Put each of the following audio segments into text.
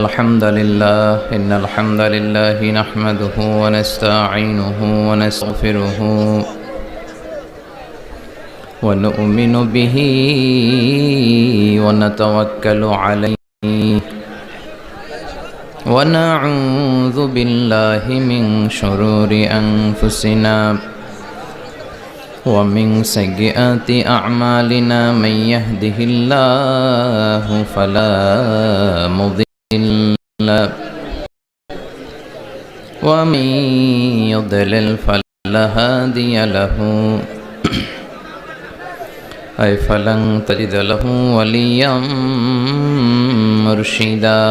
الحمد لله إن الحمد لله نحمده ونستعينه ونستغفره ونؤمن به ونتوكل عليه ونعوذ بالله من شرور أنفسنا ومن سيئات أعمالنا من يهده الله فلا مضل ومن يضلل فلا هادي له أي فلن تجد له وليا مرشدا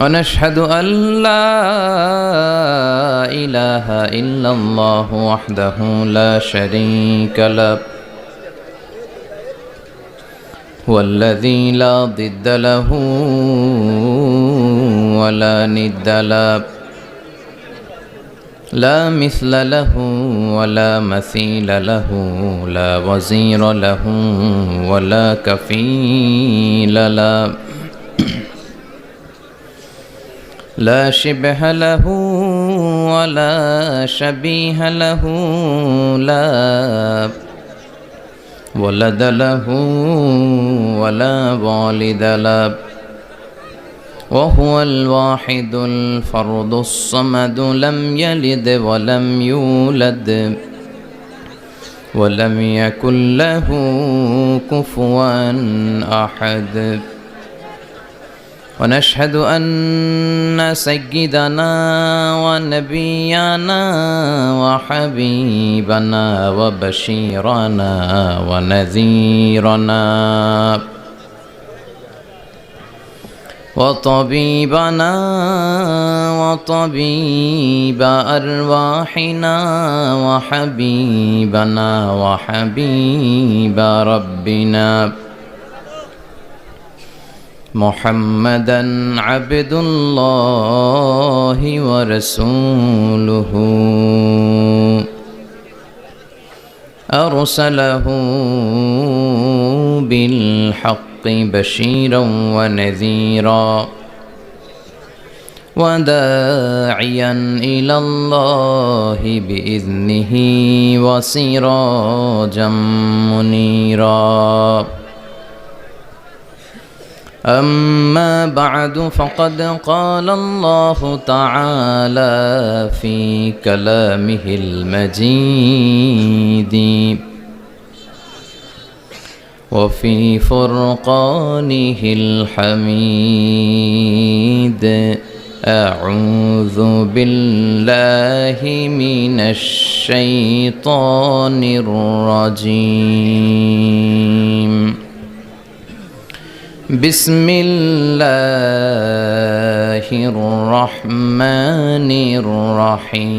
ونشهد أن لا إله إلا الله وحده لا شريك له هو الذي لا ضد له ولا ند له لا مثل له ولا مثيل له لا وزير له ولا كفيل له لا شبه له ولا شبيه له لا ولد له ولا والد له وهو الواحد الفرد الصمد لم يلد ولم يولد ولم يكن له كفوا أحد ونشهد أن سيدنا ونبينا وحبيبنا وبشيرنا ونذيرنا وطبيبنا وطبيب أرواحنا وحبيبنا وحبيب ربنا محمدا عبد الله ورسوله أرسله بالحق بشيرا ونذيرا وداعيا إلى الله بإذنه وسراجا منيرا أما بعد فقد قال الله تعالى في كلامه المجيد وفي فرقانه الحميد أعوذ بالله من الشيطان الرجيم بسم الله الرحمن الرحيم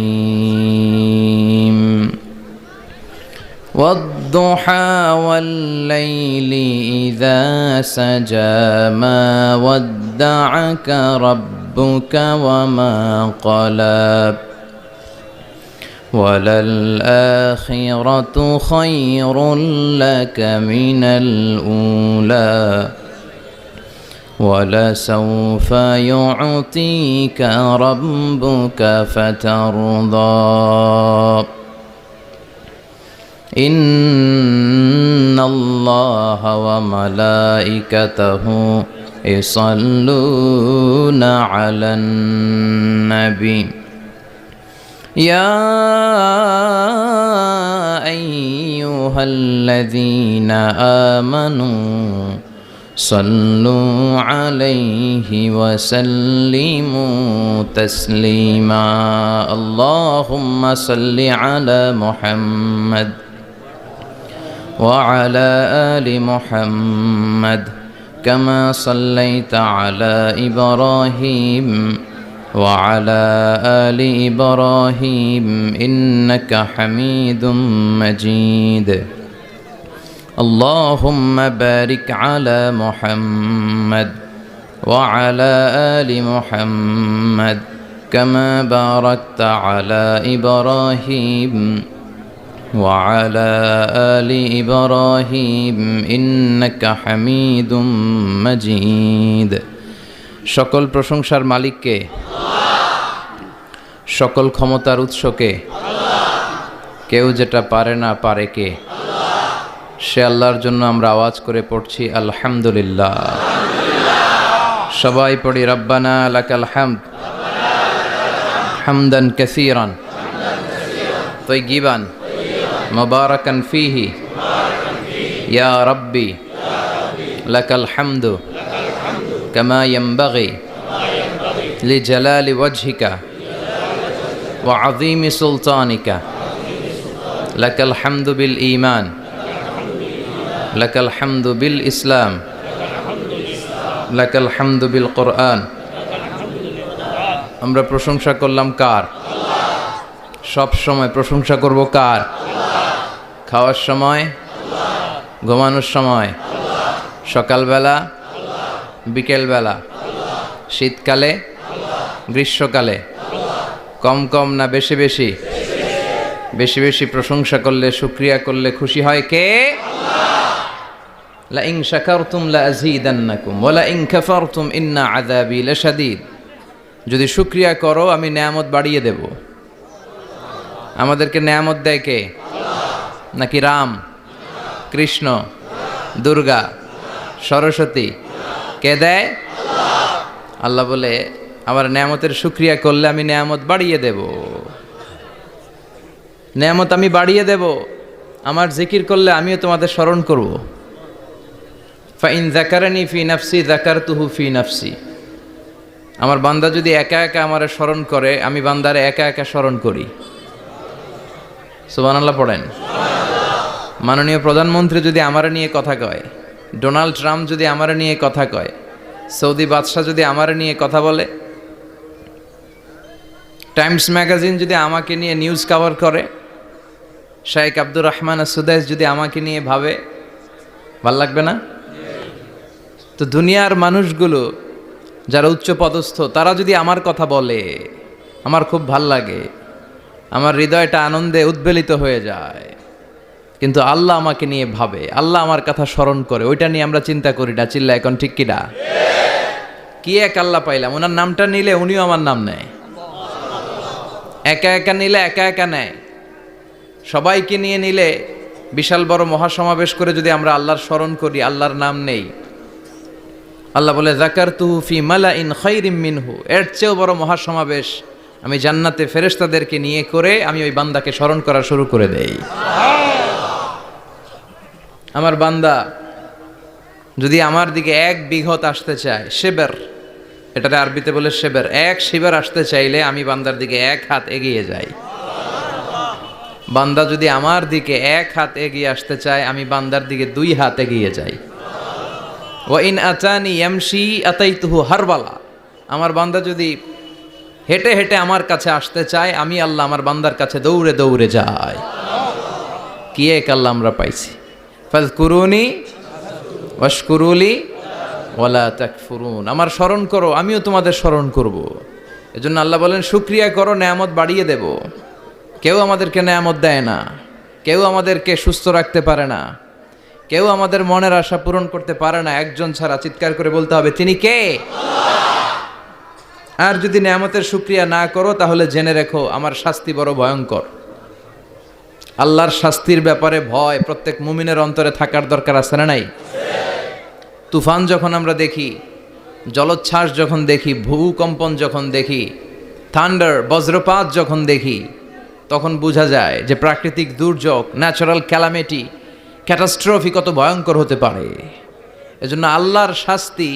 والضحى والليل إذا سجى ما ودعك ربك وما قلى وللآخرة خير لك من الأولى ولسوف يعطيك ربك فترضى إن الله وملائكته يصلون على النبي يا أيها الذين آمنوا صلوا عليه وسلموا تسليما اللهم صل على محمد وعلى آل محمد كما صليت على إبراهيم وعلى آل إبراهيم إنك حميد مجيد اللهم بارك على محمد وعلى آل محمد كما باركت على إبراهيم وعلى آل إبراهيم إنك حميد مجيد সকল প্রশংসার মালিককে সকল ক্ষমতার উৎসকে কেউ যেটা পারে না পারে কে সে আল্লাহর জন্য আমরা আওয়াজ করে পড়ছি আলহামদুলিল্লাহ সবাই পড়ি রব্বানা লাকাল হামদ হামদান কাসীরান তাইয়িবান মুবারাকান ফীহি ইয়া রাব্বি লাকাল হামদু কামা ইয়ানবাগি লিজালালি ওয়াজহিকা ওয়া আযীমি সুলতানিকা লাকাল হামদু বিল ঈমান লাকাল হামদু বিল ইসলাম লাকাল হামদু বিল কোরআন। আমরা প্রশংসা করলাম কার? সব সময় প্রশংসা করব কার? খাওয়ার সময়, ঘুমানোর সময়, সকালবেলা, বিকেলবেলা, শীতকালে, গ্রীষ্মকালে, কম কম না বেশি বেশি? বেশি বেশি প্রশংসা করলে, শুকরিয়া করলে খুশি হয় কে? লা ইন শাকারতুম লা আযীদান্নাকুম ওয়া লা ইন কাফারতুম ইন্না আযাবি লাশাদীদ। যদি শুকরিয়া করো আমি নেয়ামত বাড়িয়ে দেব। আমাদেরকে নেয়ামত দেয় কে? নাকি রাম, কৃষ্ণ, দুর্গা, সরস্বতী? কে দেয়? আল্লাহ বলে আমার নেয়ামতের শুকরিয়া করলে আমি নেয়ামত বাড়িয়ে দেব। নেয়ামত আমি বাড়িয়ে দেব। আমার জিকির করলে আমিও তোমাদের স্মরণ করব। ফাইন যাকারানি ফি নাফসি যাকারতুহু ফি নাফসি। আমার বান্দা যদি একা একা আমারে স্মরণ করে আমি বান্দারে একা একা স্মরণ করি। সুবহানাল্লাহ পড়েন। মাননীয় প্রধানমন্ত্রী যদি আমারে নিয়ে কথা কয়, ডোনাল্ড ট্রাম্প যদি আমারে নিয়ে কথা কয়, সৌদি বাদশাহ যদি আমারে নিয়ে কথা বলে, টাইমস ম্যাগাজিন যদি আমাকে নিয়ে নিউজ কভার করে, শেখ আব্দুর রহমান সুদাইস যদি আমাকে নিয়ে ভাবে, ভাল লাগবে না? তো দুনিয়ার মানুষগুলো যারা উচ্চ পদস্থ তারা যদি আমার কথা বলে আমার খুব ভাল লাগে, আমার হৃদয়টা আনন্দে উদ্বেলিত হয়ে যায়। কিন্তু আল্লাহ আমাকে নিয়ে ভাবে, আল্লাহ আমার কথা স্মরণ করে, ওইটা নিয়ে আমরা চিন্তা করি না। চিল্লা এখন ঠিক কিনা? কি এক আল্লাহ পাইলাম, ওনার নামটা নিলে উনিও আমার নাম নেয়। একা একা নিলে একা একা নেয়, সবাইকে নিয়ে নিলে বিশাল বড় মহাসমাবেশ করে যদি আমরা আল্লাহর স্মরণ করি, আল্লাহর নাম নেই, আল্লাহ বলে যাকারতুহু ফি মালাইন খায়রিম মিনহু, এর চেয়েও বড় মহাসমাবেশ আমি জান্নাতে ফেরেশতাদেরকে নিয়ে করে আমি ওই বান্দাকে স্মরণ করা শুরু করে দেই। আমার বান্দা যদি আমার দিকে এক বিঘত আসতে চায়, শেবের, এটাতে আরবিতে বলে শেবের, এক শিবের আসতে চাইলে আমি বান্দার দিকে এক হাত এগিয়ে যাই। বান্দা যদি আমার দিকে এক হাত এগিয়ে আসতে চায় আমি বান্দার দিকে দুই হাত এগিয়ে যাই। ওয়া ইন আতানি ইয়ামশি আতাইতুহু হারবালা। আমার বান্দা যদি হেঁটে হেঁটে আমার কাছে আসতে চায় আমি আল্লাহ আমার বান্দার কাছে দৌড়ে দৌড়ে যাই। কি এক আল্লাহ আমরা পাইছি। ফাযকুরুনি ওয়াশকুরুলি ওয়ালা তাকফুরুন। আমার স্মরণ করো আমিও তোমাদের স্মরণ করব। এজন্য আল্লাহ বলেন শুকরিয়া করো, নেয়ামত বাড়িয়ে দেব। কেউ আমাদেরকে নেয়ামত দেয় না, কেউ আমাদেরকে সুস্থ রাখতে পারে না, কেউ আমাদের মনের আশা পূরণ করতে পারে না একজন ছাড়া। চিৎকার করে বলতে হবে তিনি কে? আর যদি নেয়ামতের শুকরিয়া না করো তাহলে জেনে রেখো আমার শাস্তি বড় ভয়ঙ্কর। আল্লাহর শাস্তির ব্যাপারে ভয় প্রত্যেক মুমিনের অন্তরে থাকার দরকার আছে না নাই? তুফান যখন আমরা দেখি, জলোচ্ছ্বাস যখন দেখি, ভূকম্পন যখন দেখি, থান্ডার বজ্রপাত যখন দেখি, তখন বোঝা যায় যে প্রাকৃতিক দুর্যোগ, ন্যাচারাল ক্যালামিটি, ক্যাটাস্ট্রফি কত ভয়ঙ্কর হতে পারে। এজন্য আল্লাহর শাস্তি,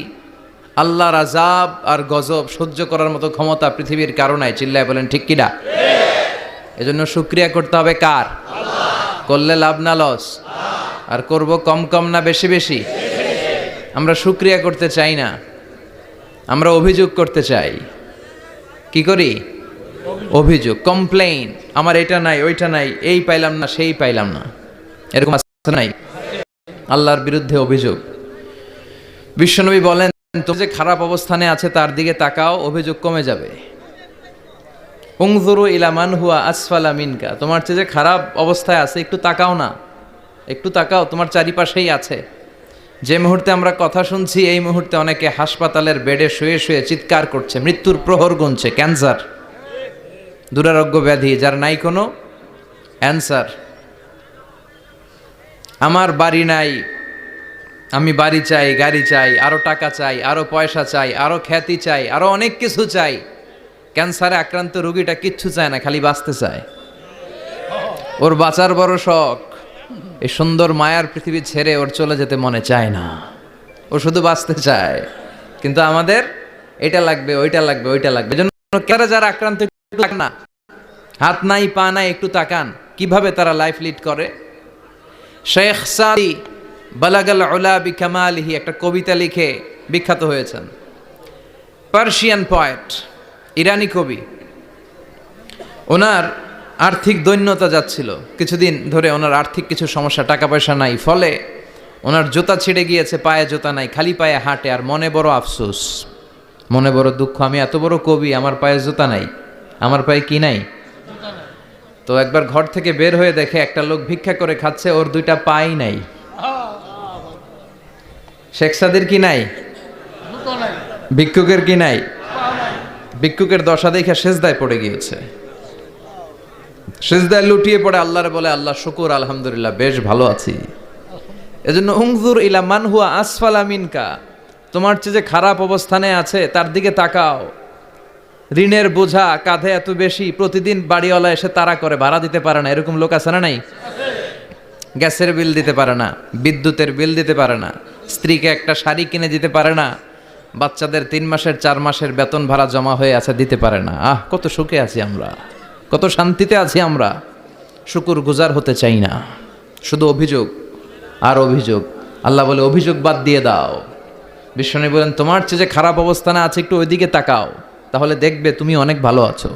আল্লাহর আযাব আর গজব সহ্য করার মতো ক্ষমতা পৃথিবীর কারো নাই। চিল্লায় বলেন ঠিক কিনা? এজন্য শুকরিয়া করতে হবে কার? করলে লাভ না লস? আর করব কম কম না বেশি বেশি? আমরা শুকরিয়া করতে চাই না, আমরা অভিযোগ করতে চাই। কি করি? অভিযোগ, কমপ্লেইন। আমার এটা নাই, ওইটা নাই, এই পাইলাম না, সেই পাইলাম না, এরকম আছে নাই? আল্লাহর বিরুদ্ধে অভিযোগ। বিশ্বনবী বলেন তো যে খারাপ অবস্থানে আছে তার দিকে তাকাও, অভিযোগ কমে যাবে। উনজুরু ইলা মান হুয়া আসফালা মিনকা, তোমার চেয়ে যে খারাপ অবস্থায় আছে একটু তাকাও না, একটু তাকাও, তোমার চারিপাশেই আছে। যে মুহূর্তে আমরা কথা শুনছি এই মুহূর্তে অনেকে হাসপাতালের বেডে শুয়ে শুয়ে চিৎকার করছে, মৃত্যুর প্রহর গুনছে। ক্যান্সার, দুরারোগ্য ব্যাধি যার নাই কোনো অ্যান্সার। আমার বাড়ি নাই, আমি বাড়ি চাই, গাড়ি চাই, আরো টাকা চাই, আরো পয়সা চাই, আরো খ্যাতি চাই, আরো অনেক কিছু চাই। ক্যান্সারে আক্রান্ত রোগীটা কিচ্ছু চায় না, খালি বাঁচতে চায়। ওর বাঁচার বড় শখ, এই সুন্দর মায়ার পৃথিবী ছেড়ে ওর চলে যেতে মনে চায় না, ও শুধু বাঁচতে চায়। কিন্তু আমাদের এটা লাগবে, ওইটা লাগবে, ওইটা লাগবে। এজন্য যারা আক্রান্ত, না হাত নাই পা নাই, একটু তাকান কিভাবে তারা লাইফ লিড করে। শেখ সাদি বালাগাল উলা বিকামালিহি একটা কবিতা লিখে বিখ্যাত হয়েছেন। পার্সিয়ান পয়েট, ইরানি কবি। ওনার আর্থিক দৈন্যতা যাচ্ছিল, কিছুদিন ধরে ওনার আর্থিক কিছু সমস্যা, টাকা পয়সা নাই, ফলে ওনার জুতা ছিঁড়ে গিয়েছে, পায়ে জুতা নাই, খালি পায়ে হাঁটে। আর মনে বড় আফসোস, মনে বড় দুঃখ, আমি এত বড় কবি, আমার পায়ে জুতা নাই, আমার পায়ে কি নাই। তো একবার ঘর থেকে বের হয়ে দেখে একটা লোক ভিক্ষা করে খাচ্ছে, ওর দুইটা পাই নাই। শেখ সাদির কি নাই? ভিক্ষুকের কি নাই? ভিক্ষুকের দশা দেখে সেজদায় পড়ে গিয়েছে, সেজদায় লুটিয়ে পড়ে আল্লাহরে বলে, আল্লাহ শুকুর, আলহামদুলিল্লাহ বেশ ভালো আছি। এজন্য উনজুর ইলা মান হুয়া আসফালা মিনকা, তোমার চেয়ে যে খারাপ অবস্থানে আছে তার দিকে তাকাও। ঋণের বোঝা কাঁধে এত বেশি, প্রতিদিন বাড়িওয়ালা এসে তাড়া করে, ভাড়া দিতে পারে না, এরকম লোক আছে না নাই? গ্যাসের বিল দিতে পারে না, বিদ্যুতের বিল দিতে পারে না, স্ত্রীকে একটা শাড়ি কিনে দিতে পারে না, বাচ্চাদের 3 মাসের 4 মাসের বেতন ভাড়া জমা হয়ে আছে, দিতে পারে না। কত সুখে আছি আমরা, কত শান্তিতে আছি আমরা, শুকুর গুজার হতে চাই না, শুধু অভিযোগ আর অভিযোগ। আল্লাহ বলে অভিযোগ বাদ দিয়ে দাও। বিশ্বনবী বলেন তোমার চেয়ে যে খারাপ অবস্থানে আছে একটু ওইদিকে তাকাও, তাহলে দেখবে তুমি অনেক ভালো আছো।